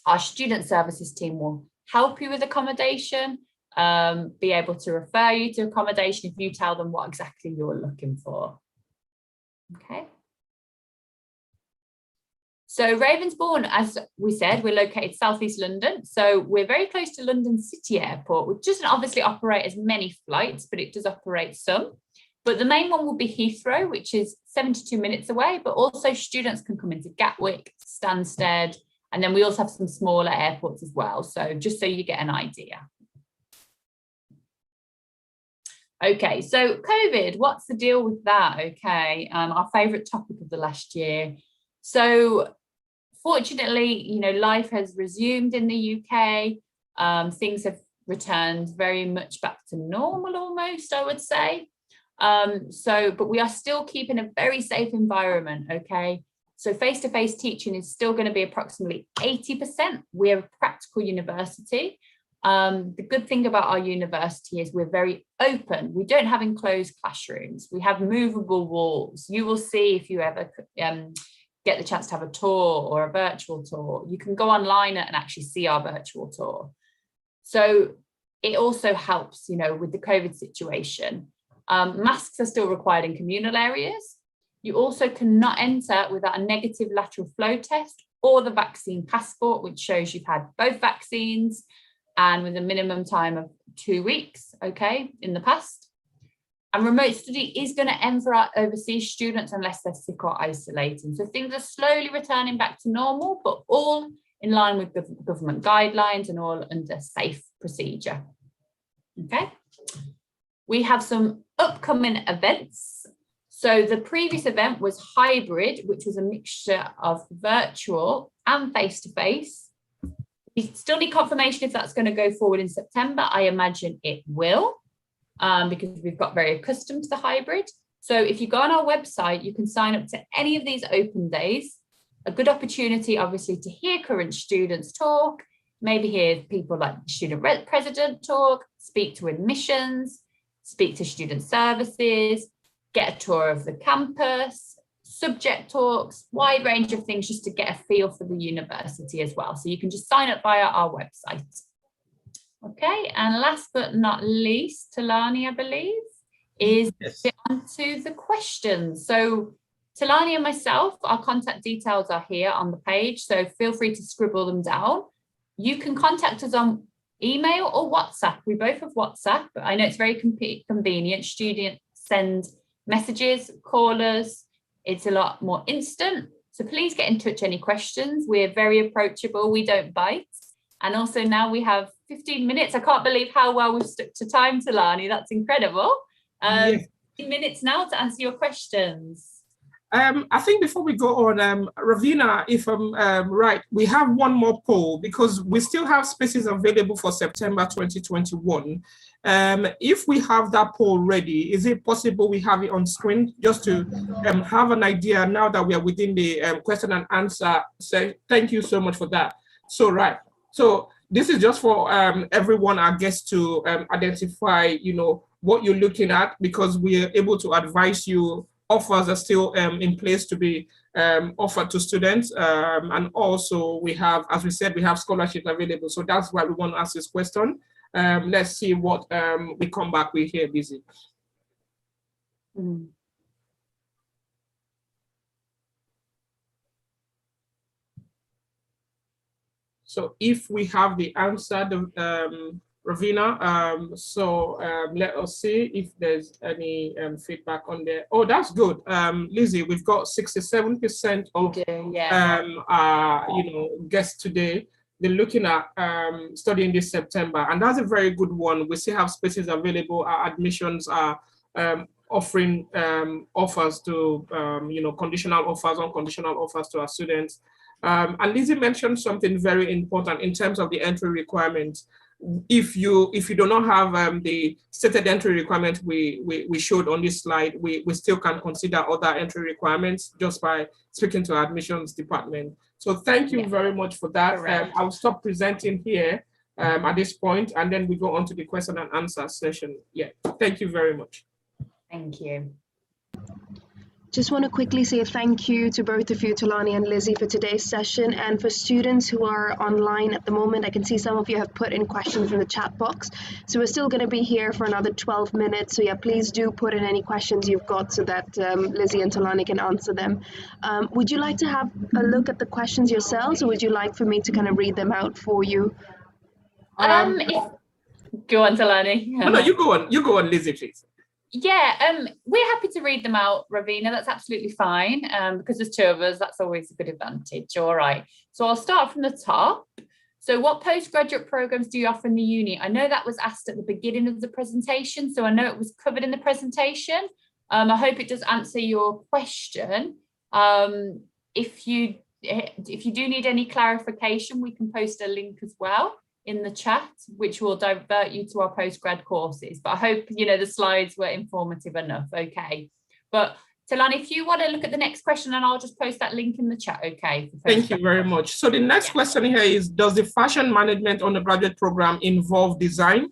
Our student services team will help you with accommodation, be able to refer you to accommodation if you tell them what exactly you're looking for. Okay. So Ravensbourne, as we said, we're located southeast London. So we're very close to London City Airport, which doesn't obviously operate as many flights, but it does operate some. But the main one will be Heathrow, which is 72 minutes away, but also students can come into Gatwick, Stansted, and then we also have some smaller airports as well. So just so you get an idea. Okay, so COVID, what's the deal with that? Okay, our favourite topic of the last year. So fortunately, you know, life has resumed in the UK. Things have returned very much back to normal almost, I would say. But we are still keeping a very safe environment, okay? So face-to-face teaching is still going to be approximately 80%. We're a practical university. The good thing about our university is we're very open. We don't have enclosed classrooms. We have movable walls. You will see if you ever get the chance to have a tour or a virtual tour, you can go online and actually see our virtual tour. So it also helps, you know, with the COVID situation. Masks are still required in communal areas. You also cannot enter without a negative lateral flow test or the vaccine passport, which shows you've had both vaccines and with a minimum time of 2 weeks, okay, in the past. And remote study is going to end for our overseas students unless they're sick or isolating. So things are slowly returning back to normal, but all in line with government guidelines and all under safe procedure. Okay. We have some upcoming events. So the previous event was hybrid, which was a mixture of virtual and face-to-face. We still need confirmation if that's going to go forward in September. I imagine it will, because we've got very accustomed to the hybrid. So if you go on our website, you can sign up to any of these open days. A good opportunity, obviously, to hear current students talk, maybe hear people like the student president talk, speak to admissions, speak to student services, get a tour of the campus, subject talks, wide range of things just to get a feel for the university as well. So you can just sign up via our website. Okay, and last but not least, Talani, I believe, is on to the questions. So Talani and myself, our contact details are here on the page, so feel free to scribble them down. You can contact us on email or WhatsApp. We both have WhatsApp, but I know it's very convenient. Students send messages, call us. It's a lot more instant. So please get in touch any questions. We're very approachable. We don't bite. And also now we have 15 minutes. I can't believe how well we've stuck to time, Talani. That's incredible. Yes. 15 minutes now to answer your questions. I think before we go on, Ravina, if I'm right, we have one more poll because we still have spaces available for September 2021. If we have that poll ready, is it possible we have it on screen just to have an idea now that we are within the question and answer? So thank you so much for that. So, right. So this is just for everyone, our guests to identify, you know, what you're looking at, because we are able to advise you. Offers are still in place to be offered to students. And also we have, as we said, we have scholarships available. So that's why we want to ask this question. Let's see what we come back with here, Lizzie. So if we have the answer, Ravina, let us see if there's any feedback on there. Oh, that's good. Lizzie, we've got 67% of guests today. They're looking at studying this September, and that's a very good one. We still have spaces available. Our admissions are offering offers to, conditional offers, unconditional offers to our students. And Lizzie mentioned something very important in terms of the entry requirements. If you do not have the stated entry requirement we showed on this slide, we still can consider other entry requirements just by speaking to our admissions department. So thank you very much for that. I'll stop presenting here at this point, and then we go on to the question and answer session. Yeah, thank you very much. Thank you. Just want to quickly say thank you to both of you, Talani and Lizzie, for today's session. And for students who are online at the moment, I can see some of you have put in questions in the chat box. So we're still going to be here for another 12 minutes. So yeah, please do put in any questions you've got so that Lizzie and Talani can answer them. Would you like to have a look at the questions yourselves, or would you like for me to kind of read them out for you? Go on, Talani. No, you go on, Lizzie, please. Yeah, we're happy to read them out, Ravina. That's absolutely fine. Because there's two of us, that's always a good advantage. All right. So I'll start from the top. So what postgraduate programs do you offer in the uni? I know that was asked at the beginning of the presentation, so I know it was covered in the presentation. I hope it does answer your question. If you do need any clarification, we can post a link as well in the chat, which will divert you to our postgrad courses. But I hope, the slides were informative enough. Okay. But Talani, if you want to look at the next question, and I'll just post that link in the chat. Okay. Thank you very much. So the next question here is, does the fashion management undergraduate program involve design?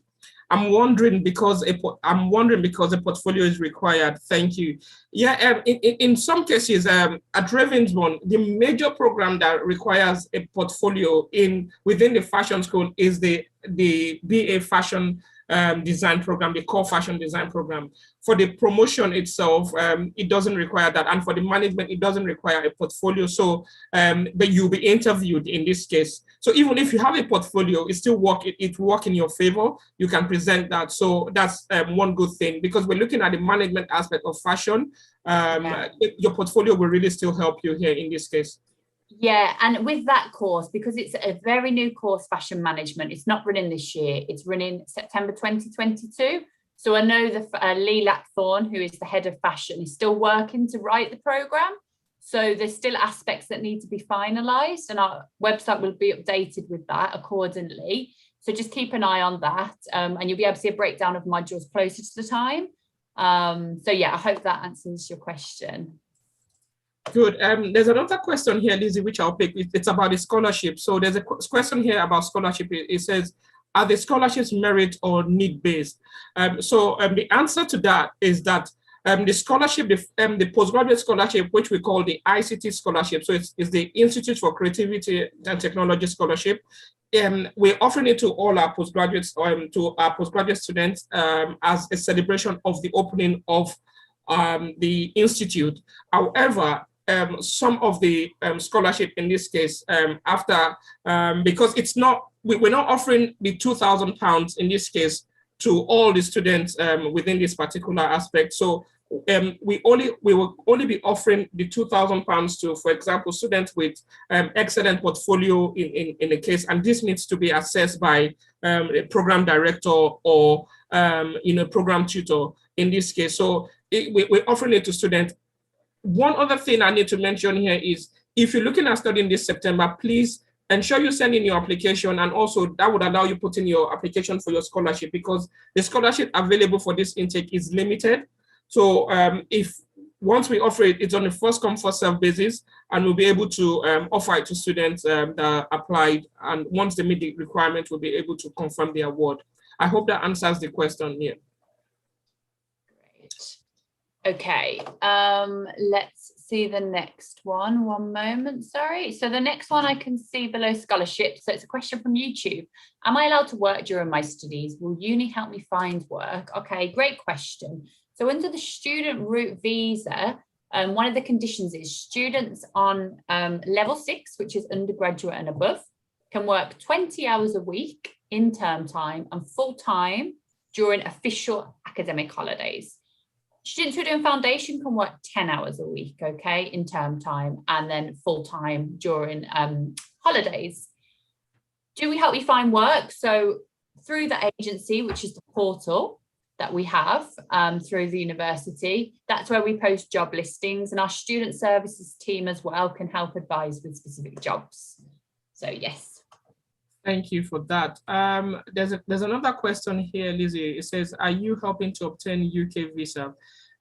I'm wondering because a portfolio is required. Thank you. Yeah, in some cases at Ravensbourne, the major program that requires a portfolio within the fashion school is the BA Fashion design program, the core fashion design program. For the promotion itself, it doesn't require that. And for the management, it doesn't require a portfolio. So, but you'll be interviewed in this case. So even if you have a portfolio, it work in your favor. You can present that. So that's one good thing, because we're looking at the management aspect of fashion. Your portfolio will really still help you here in this case. Yeah, and with that course, because it's a very new course, fashion management, it's not running this year, it's running September 2022. So I know Lee Lackthorne, who is the head of fashion, is still working to write the programme. So there's still aspects that need to be finalised, and our website will be updated with that accordingly. So just keep an eye on that, and you'll be able to see a breakdown of modules closer to the time. So yeah, I hope that answers your question. Good. There's another question here, Lizzie, which I'll pick. It's about the scholarship. So there's a question here about scholarship. It says, are the scholarships merit or need-based? The answer to that is that the scholarship, the postgraduate scholarship, which we call the ICT scholarship, so it's the Institute for Creativity and Technology Scholarship. We're offering it to all our postgraduates, to our postgraduate students, as a celebration of the opening of the institute. However, some of the scholarship in this case, because it's not, we're not offering the £2,000 in this case to all the students within this particular aspect. So we will only be offering the £2,000 to, for example, students with excellent portfolio in the case, and this needs to be assessed by a program director or program tutor in this case. So we're offering it to students. One other thing I need to mention here is, if you're looking at studying this September, please ensure you send in your application, and also that would allow you put in your application for your scholarship, because the scholarship available for this intake is limited. So if once we offer it, it's on a first come first serve basis, and we'll be able to offer it to students that applied, and once they meet the requirement, we'll be able to confirm the award. I hope that answers the question here. Okay, let's see the next one. One moment, sorry. So the next one I can see below scholarship. So it's a question from YouTube. Am I allowed to work during my studies? Will uni help me find work? Okay, great question. So under the student route visa, one of the conditions is students on level 6, which is undergraduate and above, can work 20 hours a week in term time and full time during official academic holidays. Students who are doing foundation can work 10 hours a week, okay, in term time, and then full time during holidays. Do we help you find work? So through the agency, which is the portal that we have through the university, that's where we post job listings, and our student services team as well can help advise with specific jobs. So yes. Thank you for that. There's another question here, Lizzie. It says, are you helping to obtain UK visa?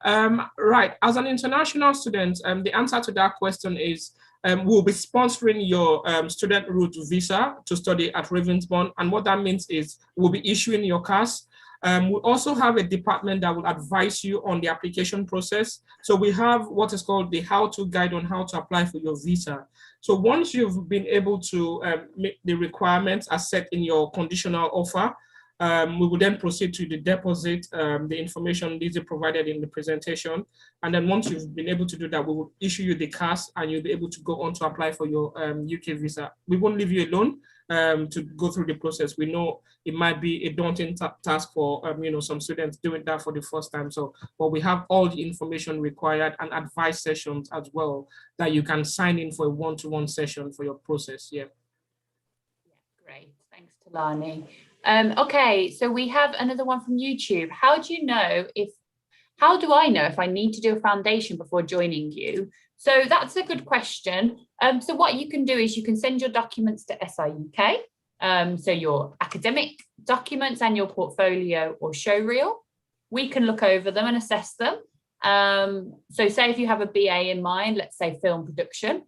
Right, as an international student, the answer to that question is we'll be sponsoring your student route visa to study at Ravensbourne. And what that means is we'll be issuing your CAS. We also have a department that will advise you on the application process. So we have what is called the how-to guide on how to apply for your visa. So once you've been able to meet the requirements as set in your conditional offer, we will then proceed to the deposit, the information Lizzie provided in the presentation. And then once you've been able to do that, we will issue you the CAS, and you'll be able to go on to apply for your UK visa. We won't leave you alone to go through the process. We know it might be a daunting task for some students doing that for the first time. So, but we have all the information required and advice sessions as well that you can sign in for a one-to-one session for your process. Yeah. Great. Thanks, Talani. Okay, so we have another one from YouTube. How do I know if I need to do a foundation before joining you? So that's a good question. So what you can do is you can send your documents to SIUK. So your academic documents and your portfolio or showreel. We can look over them and assess them. So say if you have a BA in mind, let's say film production,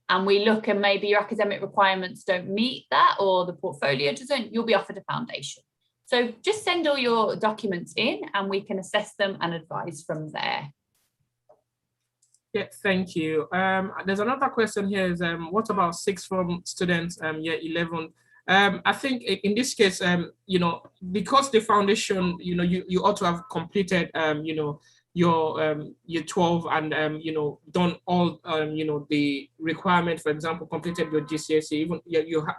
and we look and maybe your academic requirements don't meet that, or the portfolio doesn't, you'll be offered a foundation. So just send all your documents in and we can assess them and advise from there. Yeah, thank you. There's another question here is, what about sixth form students, year 11? I think in this case, you know, because the foundation, you know, you ought to have completed, you know, your year 12 and, you know, done all, you know, the requirement, for example, completed your GCSE. Even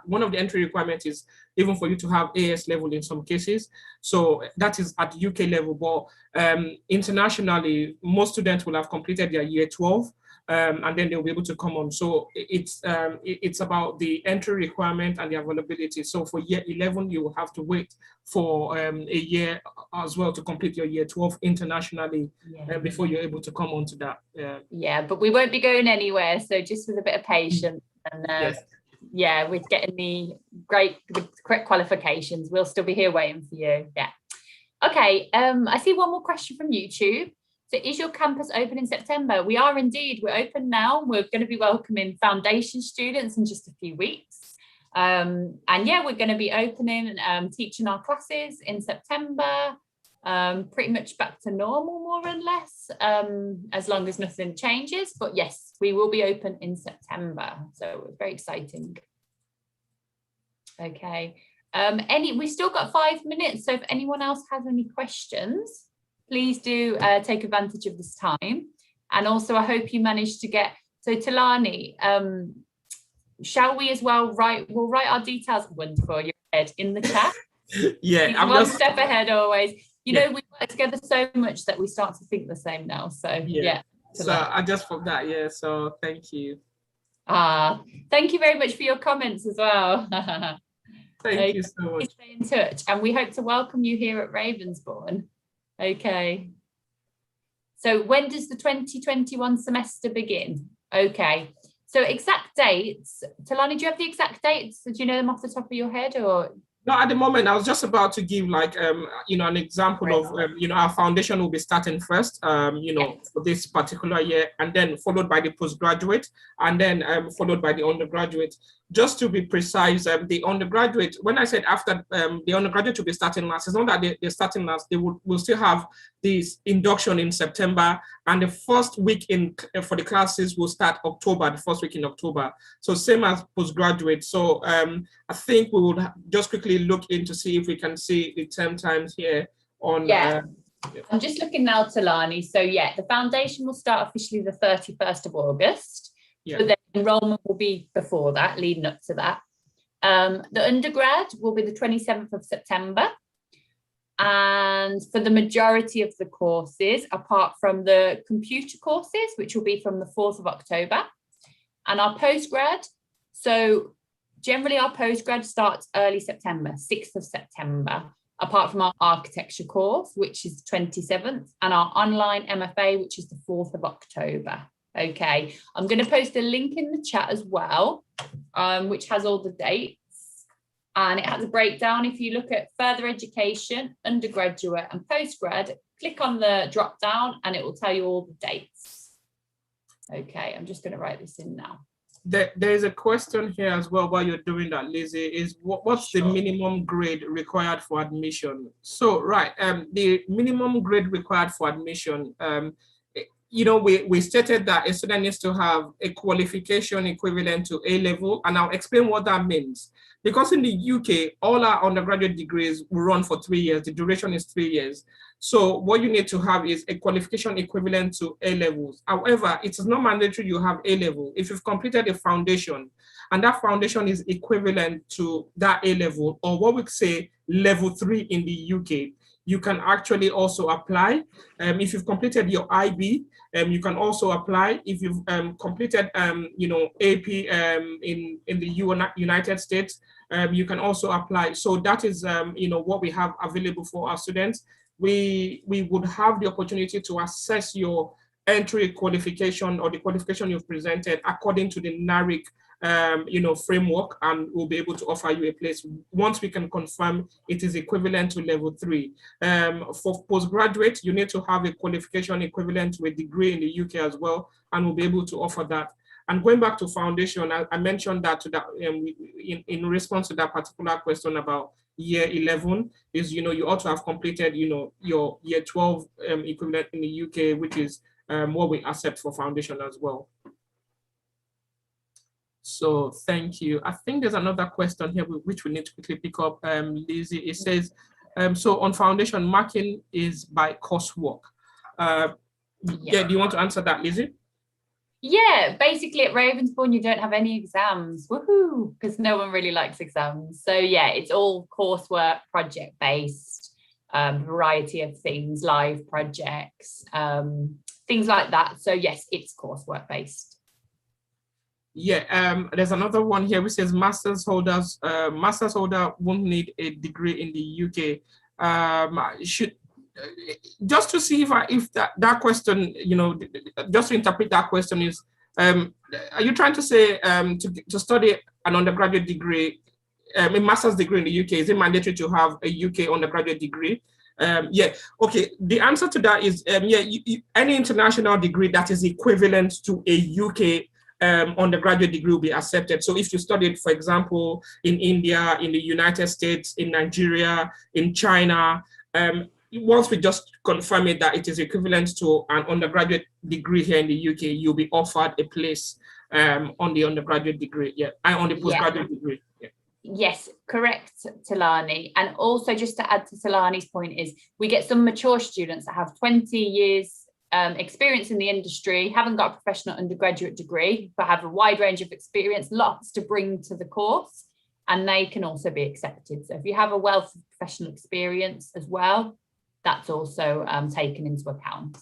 one of the entry requirements is even for you to have AS level in some cases. So that is at UK level, but internationally, most students will have completed their year 12. And then they'll be able to come on. So it's about the entry requirement and the availability. So for year 11, you will have to wait for a year as well to complete your year 12 internationally before you're able to come on to that. Yeah, but we won't be going anywhere. So just with a bit of patience and yes. Yeah, with getting the correct qualifications, we'll still be here waiting for you. Yeah. Okay, I see one more question from YouTube. So is your campus open in September? We are indeed. We're open now. We're going to be welcoming foundation students in just a few weeks. And yeah, we're going to be opening and teaching our classes in September, pretty much back to normal, more or less, as long as nothing changes. But yes, we will be open in September. So it's very exciting. Okay. We've still got 5 minutes. So if anyone else has any questions, please do take advantage of this time. And also, I hope you managed to get, so Talani, shall we as well we'll write our details, wonderful, your head in the chat. Yeah, I'm one just step ahead always. You know, we work together so much that we start to think the same now. So yeah. So I just forgot, yeah, so thank you. Thank you very much for your comments as well. Thank you so much. Stay in touch, and we hope to welcome you here at Ravensbourne. Okay. So when does the 2021 semester begin? Okay. So exact dates. Talani, do you have the exact dates? Do you know them off the top of your head, or? No, at the moment, I was just about to give like, you know, an example of, you know, our foundation will be starting first, you know, for this particular year, and then followed by the postgraduate, and then followed by the undergraduate. Just to be precise, the undergraduate, when I said after the undergraduate will be starting last, it's not that they're starting last, they will still have this induction in September, and the first week for the classes will start October, the first week in October. So same as postgraduate. So I think we would just quickly look in to see if we can see the term times here on. I'm just looking now, Talani. So yeah, the foundation will start officially the 31st of August. So then enrollment will be before that, leading up to that. The undergrad will be the 27th of September. And for the majority of the courses, apart from the computer courses, which will be from the 4th of October, and our postgrad. So generally our postgrad starts early September, 6th of September, apart from our architecture course, which is the 27th, and our online MFA, which is the 4th of October. Okay, I'm going to post a link in the chat as well, which has all the dates, and it has a breakdown. If you look at further education, undergraduate and postgrad, click on the drop down and it will tell you all the dates. Okay, I'm just going to write this in now. There's a question here as well while you're doing that, Lizzie, is what's the minimum grade required for admission? So, right, the minimum grade required for admission, you know, we stated that a student needs to have a qualification equivalent to A level, and I'll explain what that means. Because in the UK, all our undergraduate degrees will run for 3 years. The duration is 3 years. So what you need to have is a qualification equivalent to A levels. However, it is not mandatory you have A level. If you've completed a foundation and that foundation is equivalent to that A level, or what we say level 3 in the UK, you can actually also apply. If you've completed your IB, you can also apply. If you've completed, you know, AP in the United States, you can also apply. So that is, you know, what we have available for our students. We would have the opportunity to assess your entry qualification or the qualification you've presented according to the NARIC you know, framework, and we'll be able to offer you a place once we can confirm it is equivalent to level 3. For postgraduate, you need to have a qualification equivalent to a degree in the UK as well, and we'll be able to offer that. And going back to foundation, I mentioned that to that in response to that particular question about year 11 is, you know, you ought to have completed, you know, your year 12 equivalent in the UK, which is what we accept for foundation as well. So thank you. I think there's another question here which we need to quickly pick up. Lizzie, it says, so on foundation, marking is by coursework. Yeah, do you want to answer that, Lizzie? Yeah, basically at Ravensbourne, you don't have any exams, woohoo, because no one really likes exams. So yeah, it's all coursework, project-based, variety of things, live projects, things like that. So yes, it's coursework based. Yeah, there's another one here which says master's holder won't need a degree in the UK. Just to see if that question, just to interpret that question is, are you trying to say to study an undergraduate degree, a master's degree in the UK, is it mandatory to have a UK undergraduate degree? Yeah, okay, the answer to that is, any international degree that is equivalent to a UK undergraduate degree will be accepted. So if you studied, for example, in India, in the United States, in Nigeria, in China, once we just confirm it that it is equivalent to an undergraduate degree here in the UK, you'll be offered a place on the undergraduate degree, on the postgraduate degree. Yeah. Yes, correct, Talani. And also just to add to Talani's point is we get some mature students that have 20 years experience in the industry, haven't got a professional undergraduate degree, but have a wide range of experience, lots to bring to the course, and they can also be accepted. So if you have a wealth of professional experience as well, that's also taken into account.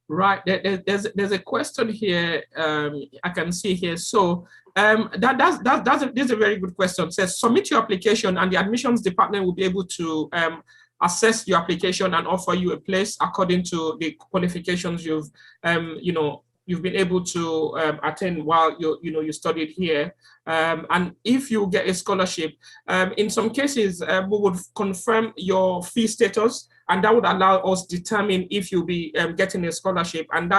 Right, there's a question here I can see here. So this is a very good question. It says, submit your application and the admissions department will be able to assess your application and offer you a place according to the qualifications you've been able to attain while you studied here. And if you get a scholarship, in some cases, we would confirm your fee status, and that would allow us determine if you'll be getting a scholarship. And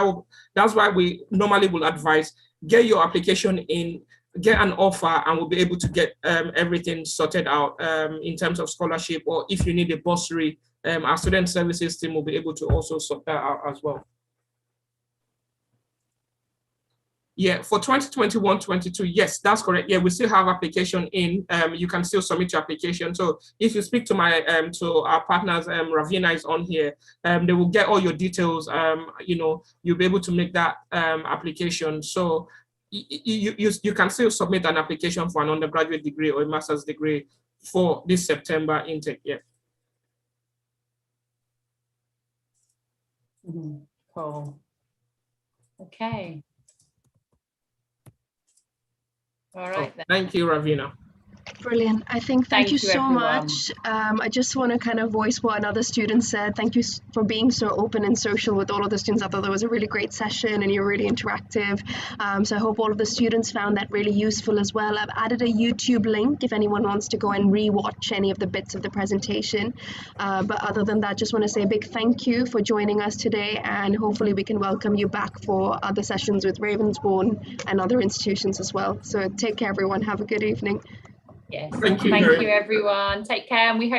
that's why we normally will advise, get your application in, get an offer, and we'll be able to get everything sorted out in terms of scholarship, or if you need a bursary, our student services team will be able to also sort that out as well. Yeah, for 2021-22, yes, that's correct. Yeah, we still have application in. You can still submit your application. So if you speak to to our partners, Ravina is on here. They will get all your details. You'll be able to make that application. So you can still submit an application for an undergraduate degree or a master's degree for this September intake. Yeah. Cool. Okay. All right. Then. Thank you, Ravina. Brilliant. I think thank you so much. I just want to kind of voice what another student said. Thank you for being so open and social with all of the students. I thought that was a really great session and you're really interactive. So I hope all of the students found that really useful as well. I've added a YouTube link if anyone wants to go and re-watch any of the bits of the presentation. But other than that, just want to say a big thank you for joining us today, and hopefully we can welcome you back for other sessions with Ravensbourne and other institutions as well. So take care, everyone. Have a good evening. Yes, thank you everyone. Take care, and we hope